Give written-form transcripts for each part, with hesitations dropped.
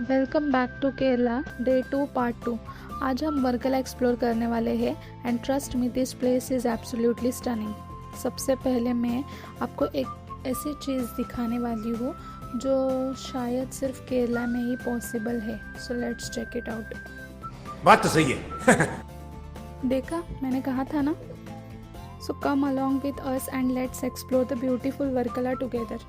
Welcome back to Kerala day 2 part 2। आज हम Varkala explore करने वाले हैं and trust me this place is absolutely stunning. सबसे पहले मैं आपको एक ऐसी चीज़ दिखाने वाली हूँ जो शायद सिर्फ केरला में ही पॉसिबल है। So let's check it out. बात तो सही है। देखा, मैंने कहा था ना। So come along with us and let's explore the beautiful Varkala together.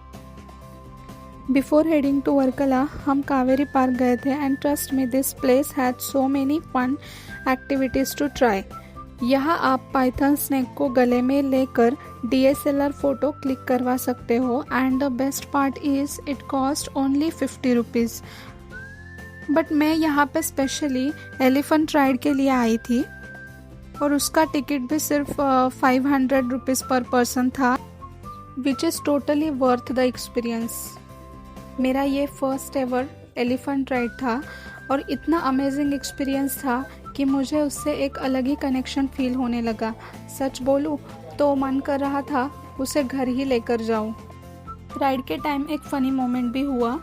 Before heading to Varkala हम कावेरी पार्क गए थे and trust me this place had so many fun activities to try. यहाँ आप पाइथन स्नेक को गले में लेकर DSLR फ़ोटो क्लिक करवा सकते हो and the best part is it cost only 50 rupees. But मैं यहाँ पे स्पेशली एलिफेंट राइड के लिए आई थी और उसका टिकट भी सिर्फ 500 रुपीज़ पर पर्सन था, which is totally worth the experience. मेरा ये फर्स्ट एवर एलिफेंट राइड था और इतना अमेजिंग एक्सपीरियंस था कि मुझे उससे एक अलग ही कनेक्शन फील होने लगा। सच बोलूँ तो मन कर रहा था उसे घर ही लेकर जाऊँ। राइड के टाइम एक फ़नी मोमेंट भी हुआ।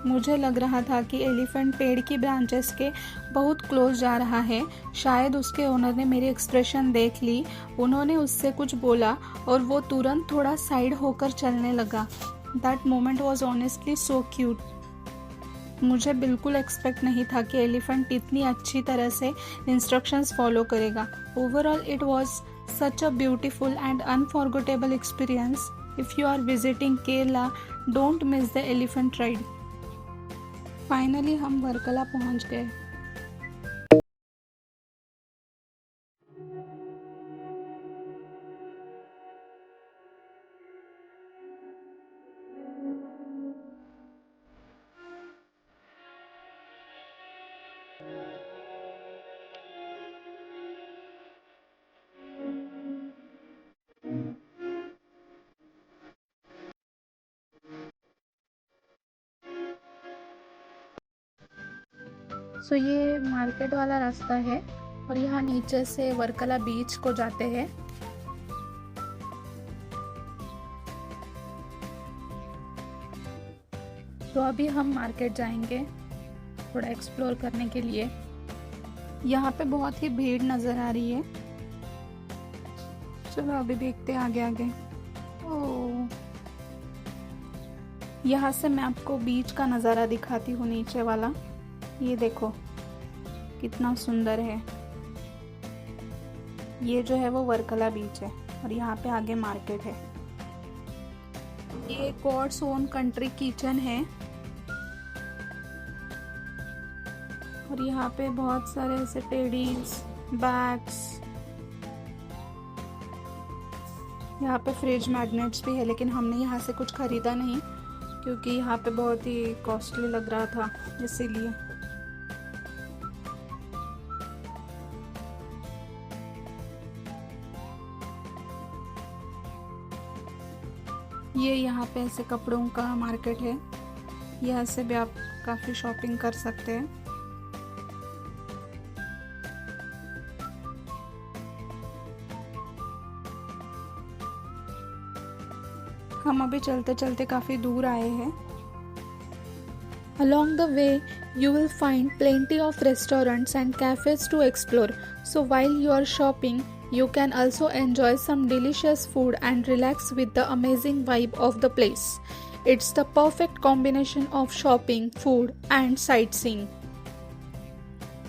मुझे लग रहा था कि एलिफेंट पेड़ की ब्रांचेस के बहुत क्लोज जा रहा है। शायद उसके ओनर ने मेरी एक्सप्रेशन देख ली, उन्होंने उससे कुछ बोला और वो तुरंत थोड़ा साइड होकर चलने लगा। That moment was honestly so cute. मुझे बिल्कुल एक्सपेक्ट नहीं था कि एलिफेंट इतनी अच्छी तरह से इंस्ट्रक्शंस फॉलो करेगा। Overall it was such a beautiful and unforgettable experience. If you are visiting Kerala, don't miss the elephant ride. Finally हम वर्कला पहुंच गए। सो ये मार्केट वाला रास्ता है और यहाँ नीचे से वर्कला बीच को जाते हैं। तो अभी हम मार्केट जाएंगे थोड़ा एक्सप्लोर करने के लिए। यहाँ पे बहुत ही भीड़ नज़र आ रही है। चलो अभी देखते हैं आगे आगे। ओह, यहाँ से मैं आपको बीच का नज़ारा दिखाती हूँ, नीचे वाला। ये देखो कितना सुंदर है। ये जो है वो वर्कला बीच है और यहाँ पे आगे मार्केट है। ये गॉड्स ओन कंट्री किचन है और यहाँ पे बहुत सारे ऐसे टेडीज, बैग्स, यहाँ पे फ्रिज मैग्नेट्स भी है, लेकिन हमने यहाँ से कुछ खरीदा नहीं क्योंकि यहाँ पे बहुत ही कॉस्टली लग रहा था, इसीलिए। ये यहाँ पे ऐसे कपड़ों का मार्केट है, यहाँ से भी आप काफ़ी शॉपिंग कर सकते हैं। हम अभी चलते चलते काफ़ी दूर आए हैं। Along the way, you will find plenty of restaurants and cafes to explore. So while you are shopping, you can also enjoy some delicious food and relax with the amazing vibe of the place. It's the perfect combination of shopping, food and sightseeing.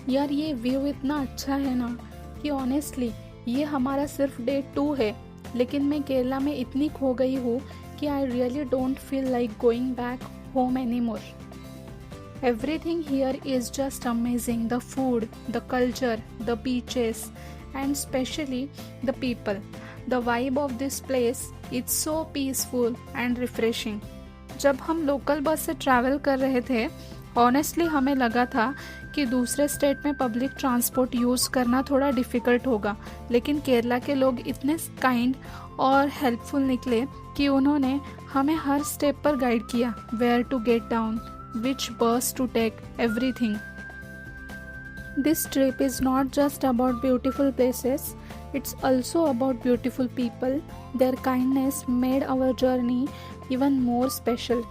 यार ये view इतना अच्छा है ना कि honestly ये हमारा सिर्फ डे 2 है, लेकिन मैं केरला में इतनी खो गई हूँ कि I really don't feel like going back home any more. Everything here is just amazing. The food, the culture, the beaches, and especially the people. The vibe of this place is so peaceful and refreshing. जब हम local bus से travel कर रहे थे, honestly हमें लगा था कि दूसरे स्टेट में पब्लिक ट्रांसपोर्ट यूज़ करना थोड़ा डिफ़िकल्ट होगा, लेकिन केरला के लोग इतने काइंड और हेल्पफुल निकले कि उन्होंने हमें हर स्टेप पर गाइड किया, where to get down, which bus to take, everything. This trip is not just about beautiful places, it's also about beautiful people. Their kindness made our journey even more special.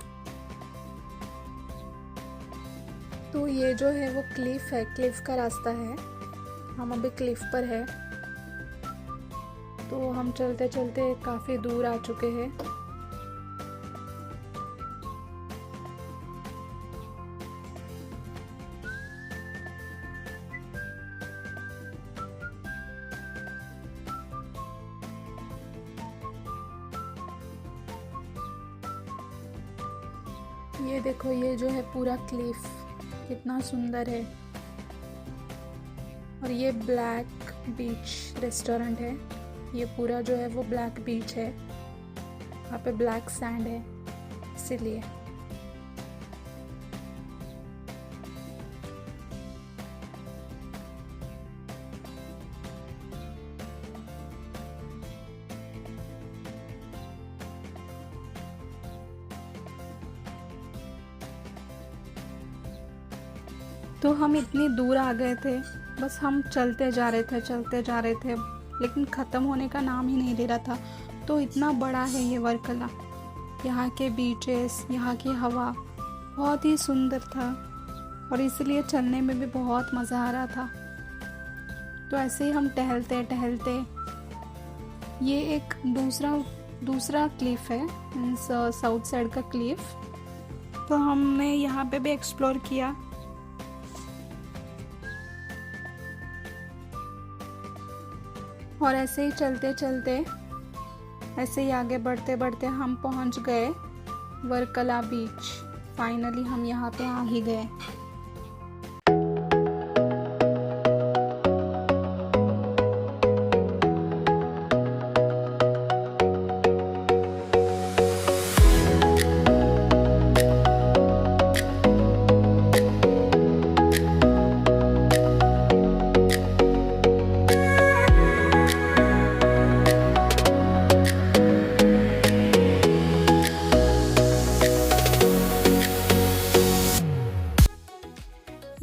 तो ये जो है वो Cliff है, Cliff का रास्ता है। हम अभी क्लिफ पर है, तो हम चलते चलते काफ़ी दूर आ चुके हैं। ये देखो, ये जो है पूरा क्लिफ कितना सुंदर है। और ये ब्लैक बीच रेस्टोरेंट है। ये पूरा जो है वो ब्लैक बीच है, यहाँ पे ब्लैक सैंड है इसीलिए। तो हम इतनी दूर आ गए थे, बस हम चलते जा रहे थे, लेकिन ख़त्म होने का नाम ही नहीं ले रहा था। तो इतना बड़ा है ये वर्कला। यहाँ के बीचेस, यहाँ की हवा बहुत ही सुंदर था और इसलिए चलने में भी बहुत मज़ा आ रहा था। तो ऐसे ही हम टहलते टहलते, ये एक दूसरा क्लिफ है, मीन्स साउथ साइड का क्लिफ। तो हमने यहाँ पे भी एक्सप्लोर किया। और ऐसे ही चलते चलते, ऐसे ही आगे बढ़ते बढ़ते हम पहुंच गए वर्कला बीच। फाइनली हम यहाँ पे आ ही गए।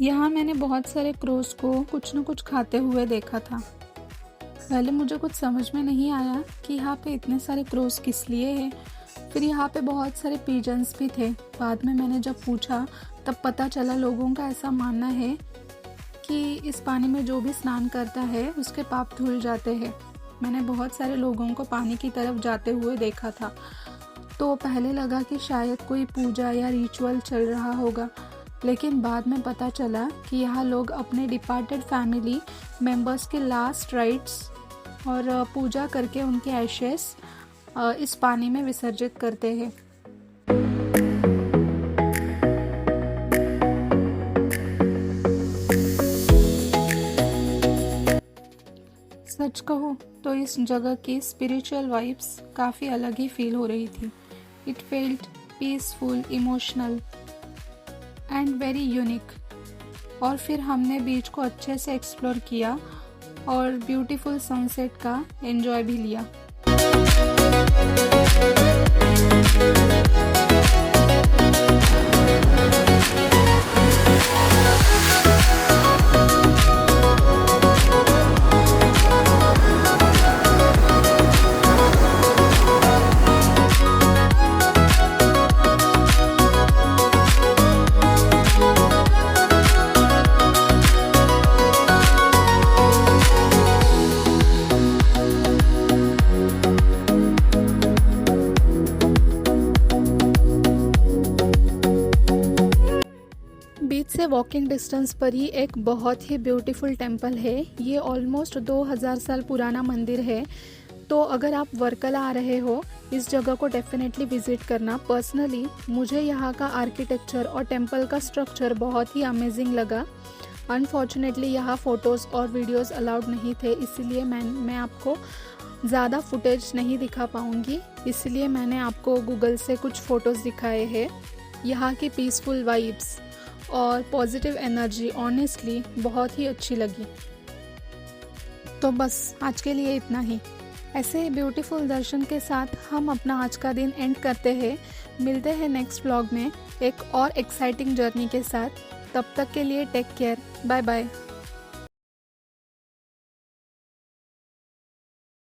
यहाँ मैंने बहुत सारे क्रोज को कुछ न कुछ खाते हुए देखा था। पहले मुझे कुछ समझ में नहीं आया कि यहाँ पे इतने सारे क्रोज किस लिए हैं। फिर यहाँ पे बहुत सारे पिजन्स भी थे। बाद में मैंने जब पूछा तब पता चला लोगों का ऐसा मानना है कि इस पानी में जो भी स्नान करता है उसके पाप धुल जाते हैं। मैंने बहुत सारे लोगों को पानी की तरफ जाते हुए देखा था, तो पहले लगा कि शायद कोई पूजा या रिचुअल चल रहा होगा, लेकिन बाद में पता चला कि यहाँ लोग अपने डिपार्टेड फैमिली मेंबर्स के लास्ट राइट्स और पूजा करके उनके एशेस इस पानी में विसर्जित करते हैं। सच कहूँ तो इस जगह की स्पिरिचुअल वाइब्स काफ़ी अलग ही फील हो रही थी। It felt peaceful, emotional and very unique. और फिर हमने बीच को अच्छे से एक्सप्लोर किया और ब्यूटीफुल सनसेट का एंजॉय भी लिया। बीच से वॉकिंग डिस्टेंस पर ही एक बहुत ही ब्यूटीफुल टेम्पल है। ये ऑलमोस्ट 2000 साल पुराना मंदिर है। तो अगर आप वर्कला आ रहे हो, इस जगह को डेफिनेटली विज़िट करना। पर्सनली मुझे यहाँ का आर्किटेक्चर और टेम्पल का स्ट्रक्चर बहुत ही अमेजिंग लगा। अनफॉर्चुनेटली यहाँ फ़ोटोज़ और वीडियोज़ अलाउड नहीं थे, इसीलिए मैं आपको ज़्यादा फुटेज नहीं दिखा पाऊँगी। इसलिए मैंने आपको गूगल से कुछ फ़ोटोज़ दिखाए हैं। यहाँ की पीसफुल वाइब्स और पॉजिटिव एनर्जी ऑनेस्टली बहुत ही अच्छी लगी। तो बस आज के लिए इतना ही। ऐसे ब्यूटीफुल दर्शन के साथ हम अपना आज का दिन एंड करते हैं। मिलते हैं नेक्स्ट व्लॉग में एक और एक्साइटिंग जर्नी के साथ। तब तक के लिए टेक केयर, बाय बाय।